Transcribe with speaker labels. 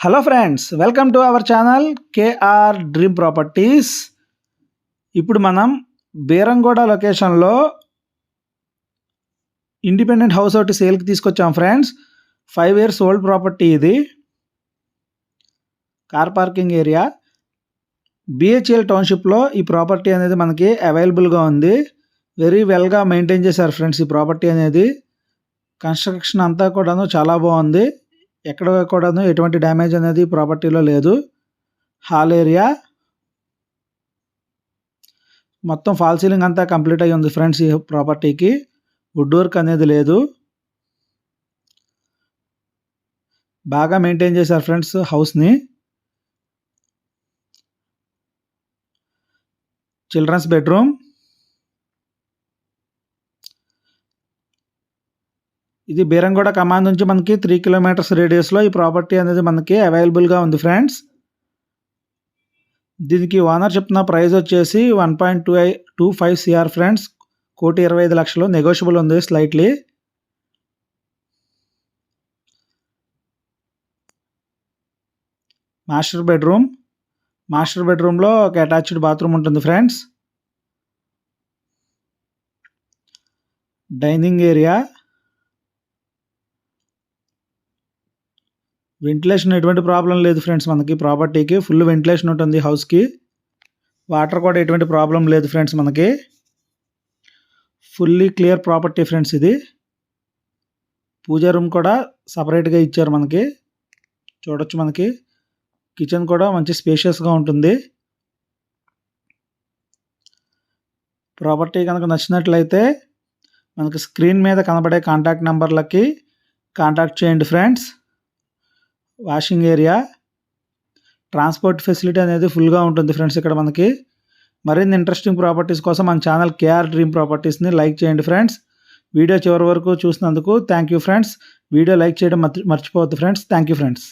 Speaker 1: Hello friends, welcome to our channel KR dream properties. ఇప్పుడు మనం బీరంగూడ లొకేషన్లో ఇండిపెండెంట్ హౌస్ ఒకటి సేల్కి తీసుకొచ్చాం ఫ్రెండ్స్. 5 years old property. ఇది కార్ పార్కింగ్ ఏరియా. బిహెచ్ఎల్ టౌన్షిప్లో ఈ ప్రాపర్టీ అనేది మనకి అవైలబుల్గా ఉంది. వెరీ వెల్గా మెయింటైన్ చేశారు ఫ్రెండ్స్. ఈ ప్రాపర్టీ అనేది కన్స్ట్రక్షన్ అంతా కూడాను చాలా బాగుంది. ఎక్కడ కూడాను ఎటువంటి డ్యామేజ్ అనేది ప్రాపర్టీలో లేదు. హాల్ ఏరియా మొత్తం ఫాల్ సీలింగ్ అంతా కంప్లీట్ అయ్యి ఉంది ఫ్రెండ్స్. ఈ ప్రాపర్టీకి వుడ్ వర్క్ అనేది లేదు. బాగా మెయింటైన్ చేశారు ఫ్రెండ్స్ హౌస్ని. Children's bedroom. ఇది బీరంగూడ కమాండ్ నుంచి మనకి 3 kilometers రేడియస్లో ఈ ప్రాపర్టీ అనేది మనకి అవైలబుల్గా ఉంది ఫ్రెండ్స్. దీనికి ఓనర్ చెప్తున్న ప్రైస్ వచ్చేసి 1.25 CR ఫ్రెండ్స్. 1,25,00,000 నెగోషియబుల్ ఉంది స్లైట్లీ. మాస్టర్ బెడ్రూమ్లో ఒక అటాచ్డ్ బాత్రూమ్ ఉంటుంది ఫ్రెండ్స్. Dining area. వెంటిలేషన్ ఎటువంటి ప్రాబ్లం లేదు ఫ్రెండ్స్. మనకి ప్రాపర్టీకి ఫుల్ వెంటిలేషన్ ఉంటుంది హౌస్కి. వాటర్ కూడా ఎటువంటి ప్రాబ్లం లేదు ఫ్రెండ్స్. మనకి ఫుల్లీ క్లియర్ ప్రాపర్టీ ఫ్రెండ్స్. ఇది పూజా రూమ్ కూడా సపరేట్గా ఇచ్చారు మనకి. చూడొచ్చు, మనకి కిచెన్ కూడా మంచి స్పేషియస్గా ఉంటుంది. ప్రాపర్టీ కనుక నచ్చినట్లయితే మనకి స్క్రీన్ మీద కనబడే కాంటాక్ట్ నెంబర్లకి కాంటాక్ట్ చేయండి friends. Washing area, transport facility అనేది ఫుల్గా ఉంటుంది ఫ్రెండ్స్ ఇక్కడ మనకి. మరిన్ని ఇంట్రెస్టింగ్ ప్రాపర్టీస్ కోసం మన ఛానల్ కేఆర్ డ్రీమ్ ప్రాపర్టీస్ని లైక్ చేయండి ఫ్రెండ్స్. వీడియో చివరి వరకు చూసినందుకు thank you friends. Video like చేయడం మర్చిపోవద్దు ఫ్రెండ్స్. Thank you friends.